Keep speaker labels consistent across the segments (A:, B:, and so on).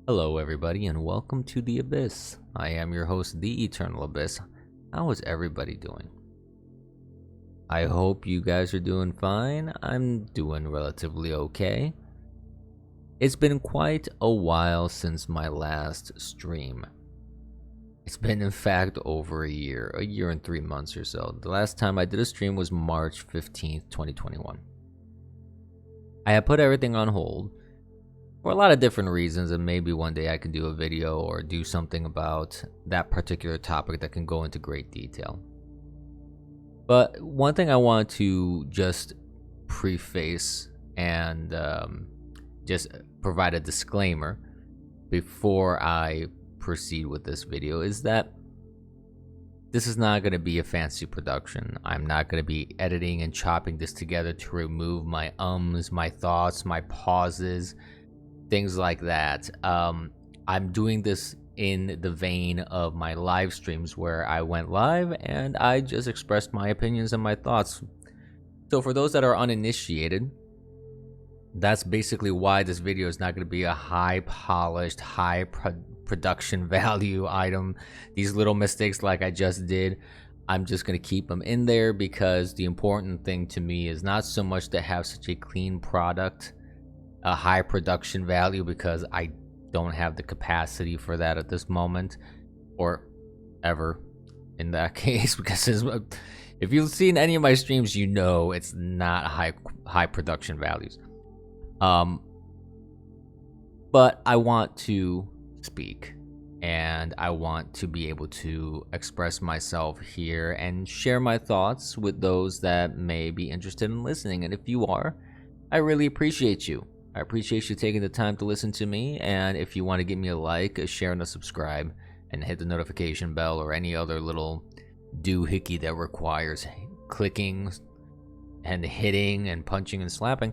A: Hello, everybody, and welcome to The Abyss. I am your host, The Eternal Abyss. How is everybody doing? I hope you guys are doing fine. I'm doing relatively okay. It's been quite a while since my last stream. It's been, in fact, over a year and 3 months or so. The last time I did a stream was March 15th, 2021. I had put everything on hold for a lot of different reasons, and maybe one day I can do a video or do something about that particular topic that can go into great detail. But one thing I want to just preface and just provide a disclaimer before I proceed with this video is that this is not going to be a fancy production. I'm not going to be editing and chopping this together to remove my ums, my thoughts, my pauses, things like that. I'm doing this in the vein of my live streams where I went live and I just expressed my opinions and my thoughts. So for those that are uninitiated, that's basically why this video is not going to be a high polished, high production value item. These little mistakes like I just did, I'm just going to keep them in there because the important thing to me is not so much to have such a clean product, a high production value, because I don't have the capacity for that at this moment or ever in that case, because if you've seen any of my streams, you know it's not high production values. But I want to speak and I want to be able to express myself here and share my thoughts with those that may be interested in listening. And if you are, I really appreciate you. I appreciate you taking the time to listen to me, and if you want to give me a like, a share, and a subscribe, and hit the notification bell or any other little doohickey that requires clicking and hitting and punching and slapping,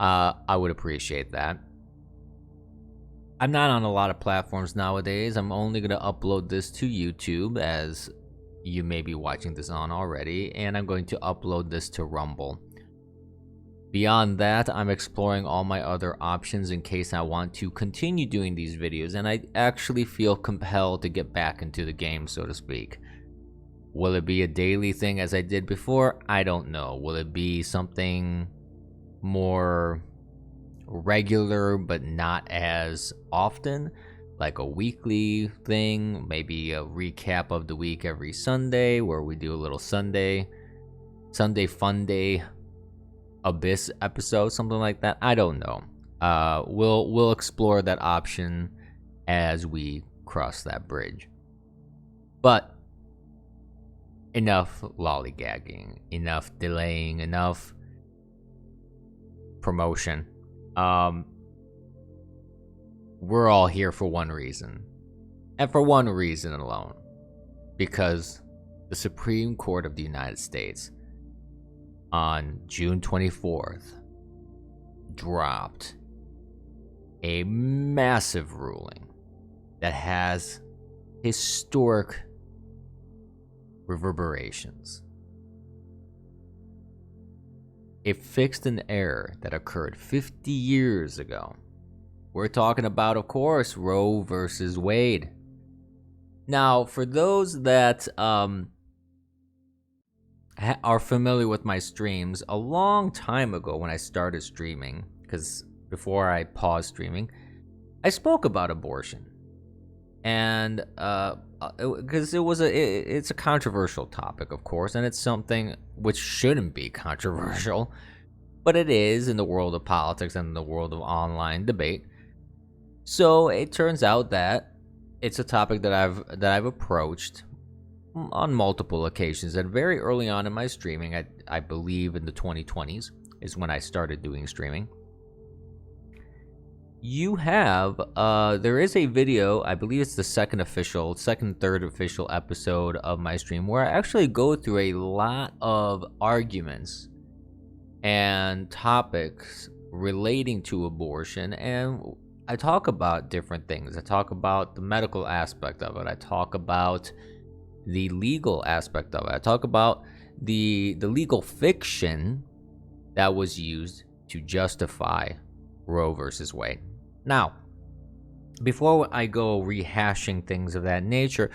A: I would appreciate that. I'm not on a lot of platforms nowadays. I'm only going to upload this to YouTube, as you may be watching this on already, and I'm going to upload this to Rumble. Beyond that, I'm exploring all my other options in case I want to continue doing these videos, and I actually feel compelled to get back into the game, so to speak. Will it be a daily thing as I did before? I don't know. Will it be something more regular but not as often, like a weekly thing, maybe a recap of the week every Sunday where we do a little Sunday fun day Abyss episode, something like that? I don't know. We'll explore that option as we cross that bridge. But enough lollygagging, enough delaying, enough promotion. We're all here for one reason, and for one reason alone, because the Supreme Court of the United States on June 24th dropped a massive ruling that has historic reverberations. It fixed an error that occurred 50 years ago. We're talking about, of course, Roe versus Wade. Now, for those that are familiar with my streams, a long time ago when I started streaming, because before I paused streaming, I spoke about abortion, and because it's a controversial topic, of course, and it's something which shouldn't be controversial, but it is in the world of politics and in the world of online debate. So it turns out that it's a topic that I've approached on multiple occasions, and very early on in my streaming, I believe in the 2020s is when I started doing streaming. You have there is a video, I believe it's the third official episode of my stream, where I actually go through a lot of arguments and topics relating to abortion, and I talk about different things. I talk about the medical aspect of it. I talk about the legal aspect of it. I talk about the legal fiction that was used to justify Roe versus Wade. Now, before I go rehashing things of that nature,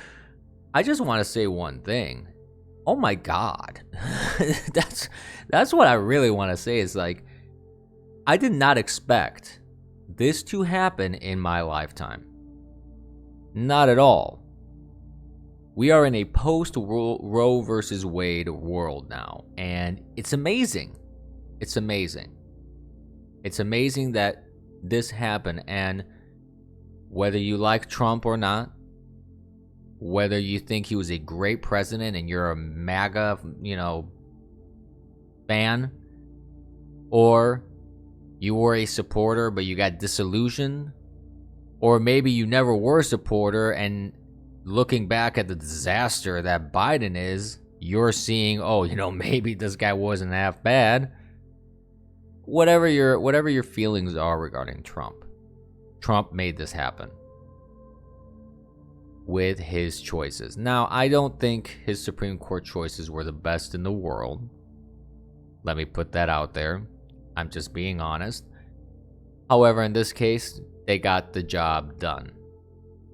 A: I just want to say one thing. Oh my God. that's what I really want to say is like, I did not expect this to happen in my lifetime. Not at all. We are in a post-Roe versus Wade world now, and it's amazing. It's amazing. It's amazing that this happened, and whether you like Trump or not, whether you think he was a great president and you're a MAGA, fan, or you were a supporter but you got disillusioned, or maybe you never were a supporter and looking back at the disaster that Biden is, you're seeing, maybe this guy wasn't half bad. Whatever your feelings are regarding Trump made this happen with his choices. Now, I don't think his Supreme Court choices were the best in the world. Let me put that out there. I'm just being honest. However, in this case, they got the job done.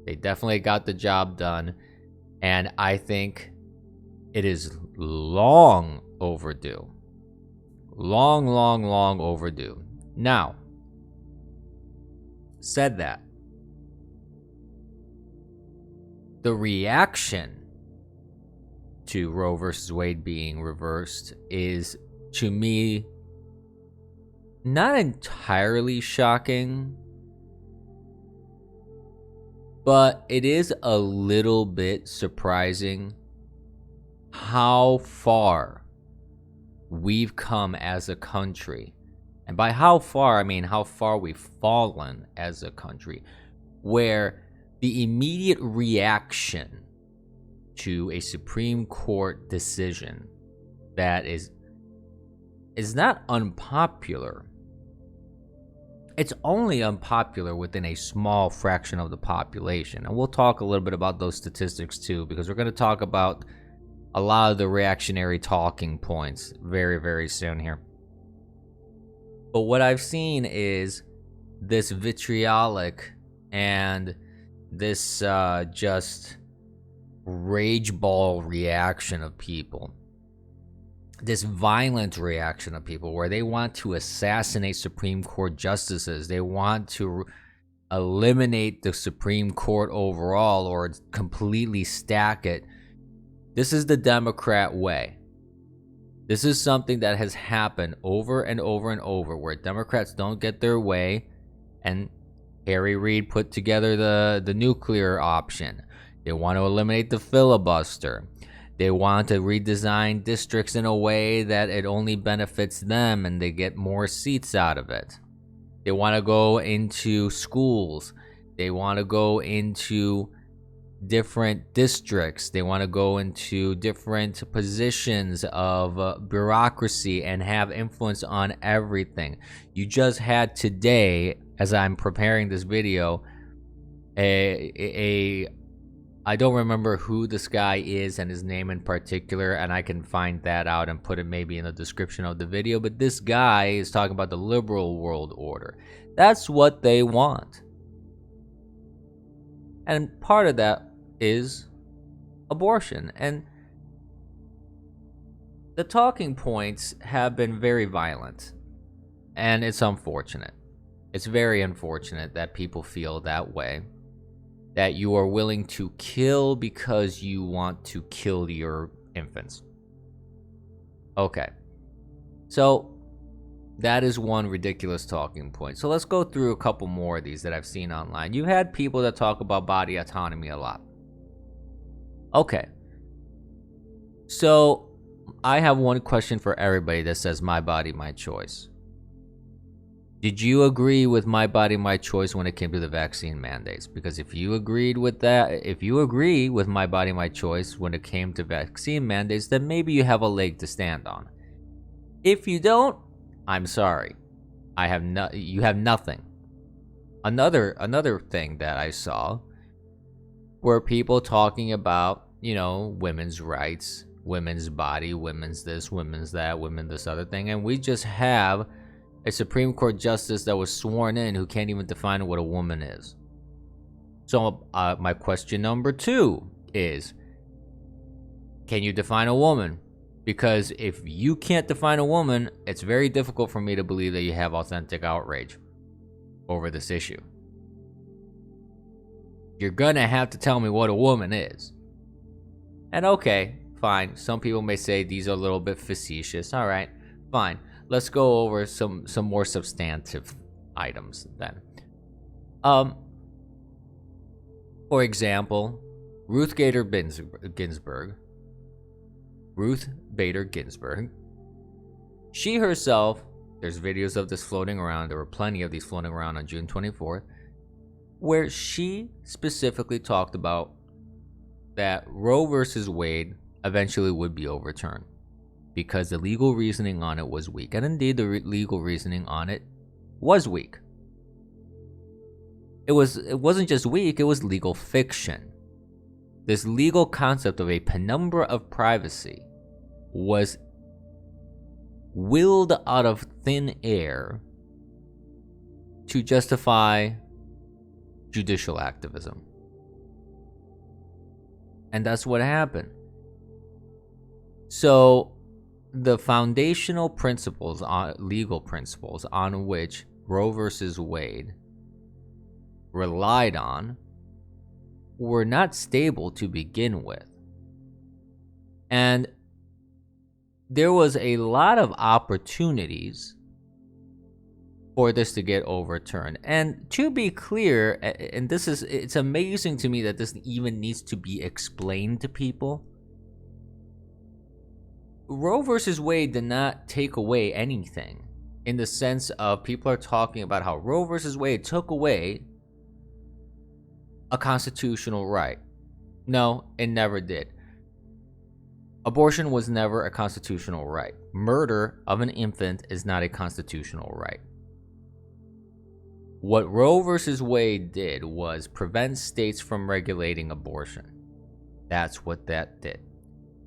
A: They definitely got the job done, and I think it is long overdue. Long overdue. Now, said that, the reaction to Roe versus Wade being reversed is, to me, not entirely shocking, but it is a little bit surprising how far we've come as a country. And by how far, I mean how far we've fallen as a country, where the immediate reaction to a Supreme Court decision that is not unpopular. It's only unpopular within a small fraction of the population. And we'll talk a little bit about those statistics too, because we're going to talk about a lot of the reactionary talking points very, very soon here. But what I've seen is this vitriolic and this just rage ball reaction of people. This violent reaction of people where they want to assassinate Supreme Court justices. They want to eliminate the Supreme Court overall or completely stack it. This is the Democrat way. This is something that has happened over and over and over, where Democrats don't get their way, and Harry Reid put together the nuclear option. They want to eliminate the filibuster. They want to redesign districts in a way that it only benefits them and they get more seats out of it. They want to go into schools. They want to go into different districts. They want to go into different positions of bureaucracy and have influence on everything. You just had today, as I'm preparing this video, I don't remember who this guy is and his name in particular, and I can find that out and put it maybe in the description of the video, but this guy is talking about the liberal world order. That's what they want. And part of that is abortion. And the talking points have been very violent, and it's unfortunate. It's very unfortunate that people feel that way. That you are willing to kill because you want to kill your infants. Okay. So, that is one ridiculous talking point. So let's go through a couple more of these that I've seen online. You had people that talk about body autonomy a lot. Okay. So, I have one question for everybody that says my body, my choice. Did you agree with my body, my choice when it came to the vaccine mandates? Because if you agreed with that, if you agree with my body, my choice when it came to vaccine mandates, then maybe you have a leg to stand on. If you don't, I'm sorry. You have nothing. Another thing that I saw were people talking about, women's rights, women's body, women's this, women's that, women this other thing, and we just have a Supreme Court justice that was sworn in who can't even define what a woman is. So my question number 2 is, can you define a woman? Because if you can't define a woman, it's very difficult for me to believe that you have authentic outrage over this issue. You're gonna have to tell me what a woman is. And okay, fine. Some people may say these are a little bit facetious. All right, fine. Let's go over some more substantive items then. For example, Ruth Bader Ginsburg. She herself, there's videos of this floating around. There were plenty of these floating around on June 24th, where she specifically talked about that Roe versus Wade eventually would be overturned because the legal reasoning on it was weak. And indeed, the legal reasoning on it was weak. It wasn't just weak, it was legal fiction. This legal concept of a penumbra of privacy was willed out of thin air to justify judicial activism. And that's what happened. So the foundational principles, legal principles on which Roe versus Wade relied on were not stable to begin with. And there was a lot of opportunities for this to get overturned. And to be clear, and it's amazing to me that this even needs to be explained to people. Roe versus Wade did not take away anything in the sense of people are talking about how Roe versus Wade took away a constitutional right. No, it never did. Abortion was never a constitutional right. Murder of an infant is not a constitutional right. What Roe versus Wade did was prevent states from regulating abortion. That's what that did.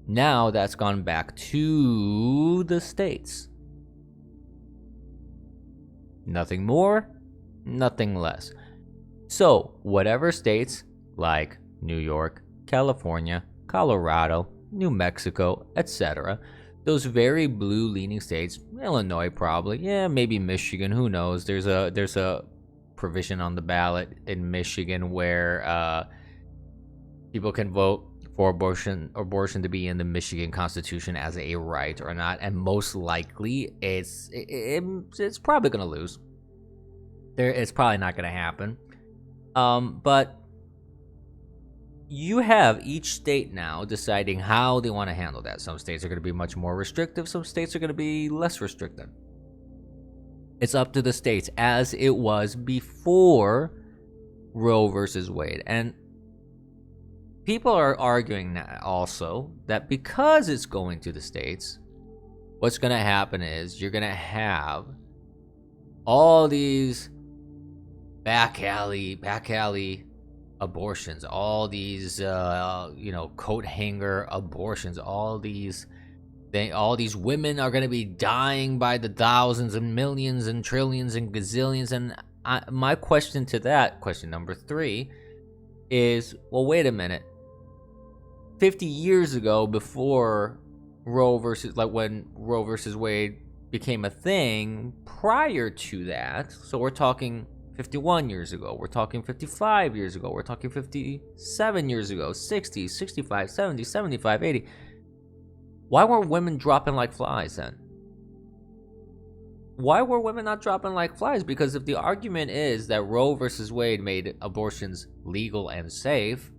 A: Now that's gone back to the states. Nothing more, nothing less. So, whatever states like New York, California, Colorado, New Mexico, etc., those very blue-leaning states, Illinois probably, yeah, maybe Michigan, who knows? There's a provision on the ballot in Michigan where people can vote for abortion to be in the Michigan Constitution as a right or not, and most likely it's probably going to lose. It's probably not going to happen. But you have each state now deciding how they want to handle that. Some states are going to be much more restrictive. Some states are going to be less restrictive. It's up to the states, as it was before Roe versus Wade. And people are arguing now also that because it's going to the states, what's going to happen is you're going to have all these back alley abortions, all these coat hanger abortions, all these women are going to be dying by the thousands and millions and trillions and gazillions. And my question to that, question number 3, is, well, wait a minute. 50 years ago, before when Roe versus Wade became a thing, prior to that, so we're talking 51 years ago, we're talking 55 years ago, we're talking 57 years ago, 60, 65, 70, 75, 80. Why were women dropping like flies then? Why were women not dropping like flies? Because if the argument is that Roe versus Wade made abortions legal and safe,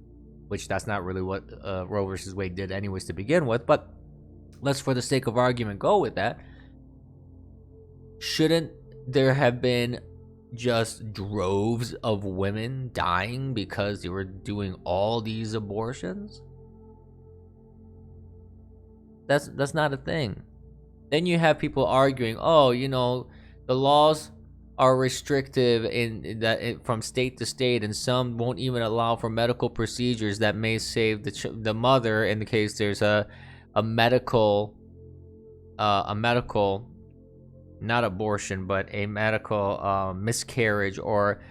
A: which that's not really what Roe versus Wade did anyways to begin with, but let's, for the sake of argument, go with that. Shouldn't there have been just droves of women dying because they were doing all these abortions? That's not a thing. Then you have people arguing, the laws are restrictive from state to state, and some won't even allow for medical procedures that may save the mother in the case there's a medical, not abortion, but a medical miscarriage or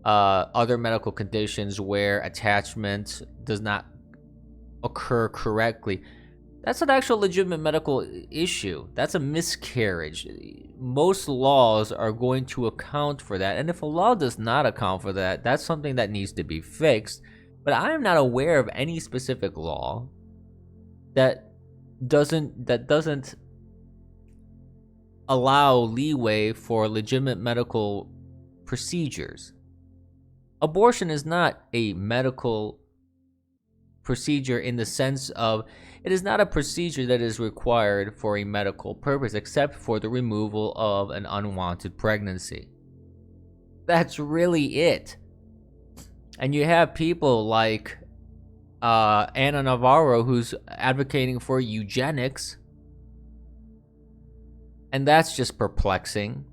A: other medical conditions where attachment does not occur correctly. That's an actual legitimate medical issue. That's a miscarriage. Most laws are going to account for that. And if a law does not account for that, that's something that needs to be fixed. But I am not aware of any specific law that doesn't allow leeway for legitimate medical procedures. Abortion is not a medical procedure in the sense of it is not a procedure that is required for a medical purpose except for the removal of an unwanted pregnancy. That's really it. And you have people like Ana Navarro who's advocating for eugenics, and that's just perplexing,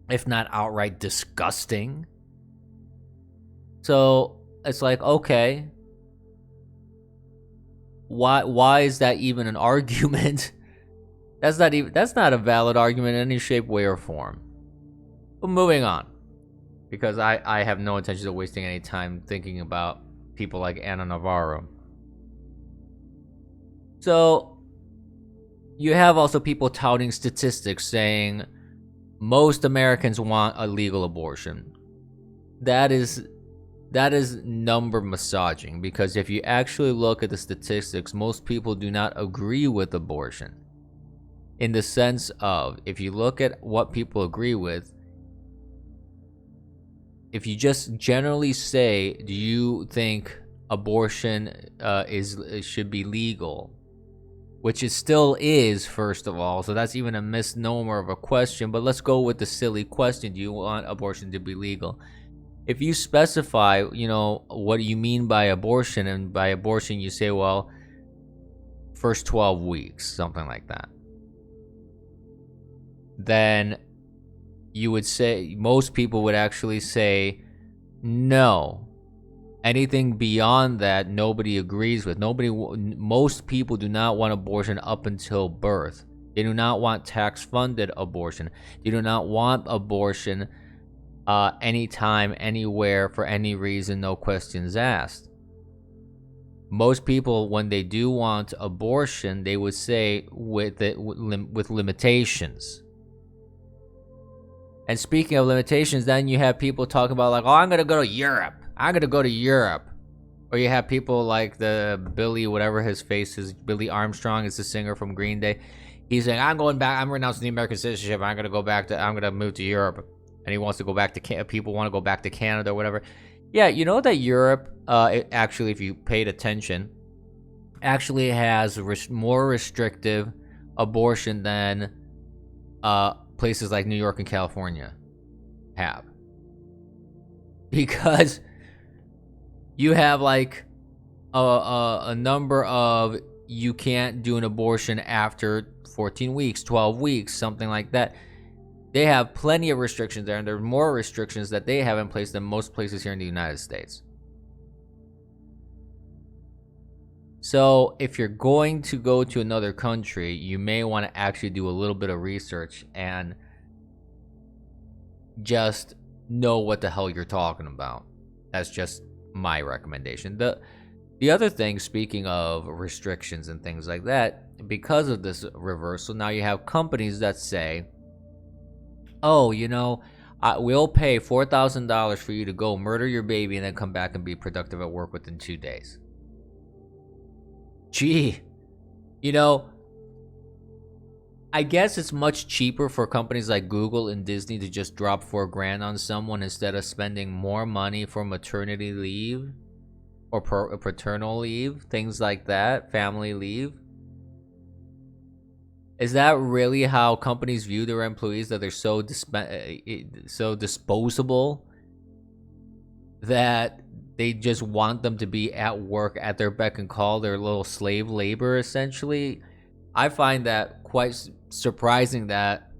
A: if not outright disgusting. So it's like, okay, why is that even an argument? That's not a valid argument in any shape, way, or form. But moving on, because I have no intention of wasting any time thinking about people like Ana Navarro. So you have also people touting statistics saying most Americans want a legal abortion. That is number massaging, because if you actually look at the statistics, most people do not agree with abortion. In the sense of, if you look at what people agree with, if you just generally say, do you think abortion should be legal? Which it still is, first of all, so that's even a misnomer of a question, but let's go with the silly question, do you want abortion to be legal? If you specify, what do you mean by abortion, and by abortion you say, well, first 12 weeks, something like that, then you would say, most people would actually say, no. Anything beyond that, nobody agrees with. Most people do not want abortion up until birth. They do not want tax-funded abortion. They do not want abortion anytime, anywhere, for any reason, no questions asked. Most people, when they do want abortion, they would say with limitations. And speaking of limitations, then you have people talking about like, oh, I'm going to go to Europe. I'm going to go to Europe. Or you have people like the Billy, whatever his face is, Billy Armstrong is the singer from Green Day. He's saying, I'm going back. I'm renouncing the American citizenship. I'm going to move to Europe. And he wants to go back to people want to go back to Canada or whatever. Yeah, you know that Europe, actually, if you paid attention, actually has more restrictive abortion than places like New York and California have. Because you have like a number of, you can't do an abortion after 14 weeks, 12 weeks, something like that. They have plenty of restrictions there, and there are more restrictions that they have in place than most places here in the United States. So if you're going to go to another country, you may want to actually do a little bit of research and just know what the hell you're talking about. That's just my recommendation. The other thing, speaking of restrictions and things like that, because of this reversal, now you have companies that say, oh, we'll pay $4,000 for you to go murder your baby and then come back and be productive at work within 2 days. Gee, I guess it's much cheaper for companies like Google and Disney to just drop $4,000 on someone instead of spending more money for maternity leave or paternal leave, things like that, family leave. Is that really how companies view their employees, that they're so disposable that they just want them to be at work at their beck and call, their little slave labor, essentially? I find that quite surprising that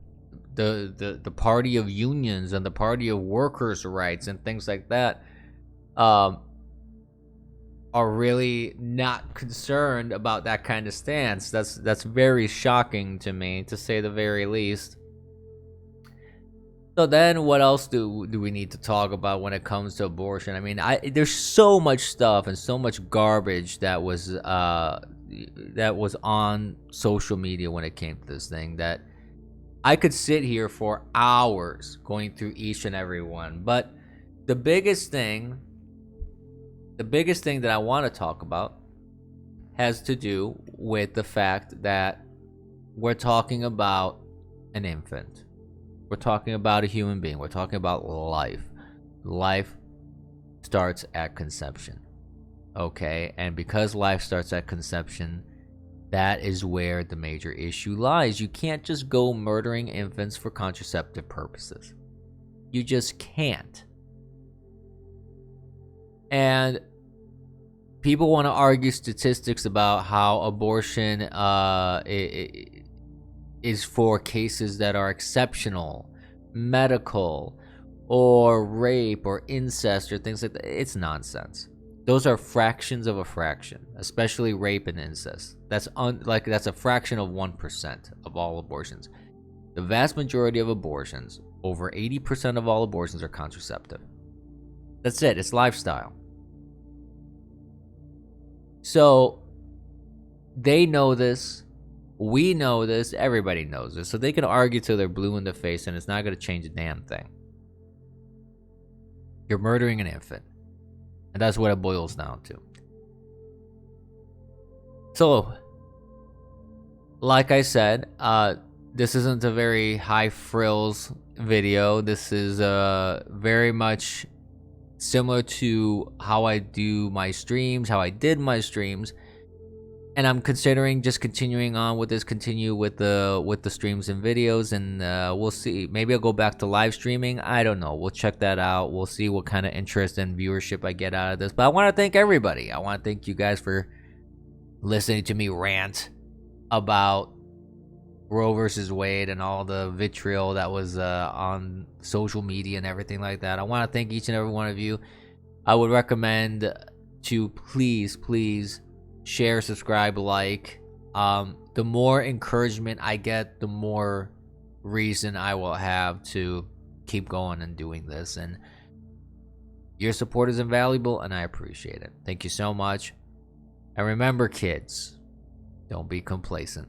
A: the party of unions and the party of workers' rights and things like that are really not concerned about that kind of stance. That's very shocking to me, to say the very least. So then what else do we need to talk about when it comes to abortion? I mean, there's so much stuff and so much garbage that was on social media when it came to this thing that I could sit here for hours going through each and every one. But the biggest thing that I want to talk about has to do with the fact that we're talking about an infant. We're talking about a human being. We're talking about life. Life starts at conception. Okay? And because life starts at conception, that is where the major issue lies. You can't just go murdering infants for contraceptive purposes. You just can't. And people want to argue statistics about how abortion is for cases that are exceptional, medical, or rape or incest or things like that. It's nonsense. Those are fractions of a fraction, especially rape and incest. That's a fraction of 1% of all abortions. The vast majority of abortions, over 80% of all abortions, are contraceptive. That's it. It's lifestyle. So they know this. We know this. Everybody knows this. So they can argue till they're blue in the face, and it's not going to change a damn thing. You're murdering an infant. And that's what it boils down to. So, like I said, this isn't a very high frills video. This is very much similar to how I do my streams, how I did my streams. And I'm considering just continuing on with this, continue with the streams and videos, and we'll see. Maybe I'll go back to live streaming. I don't know. We'll check that out. We'll see what kind of interest and viewership I get out of this. But I want to thank everybody. I want to thank you guys for listening to me rant about Roe versus Wade and all the vitriol that was on social media and everything like that. I want to thank each and every one of you. I would recommend to please share, subscribe, like. The more encouragement I get, the more reason I will have to keep going and doing this. And your support is invaluable, and I appreciate it. Thank you so much. And remember, kids, don't be complacent.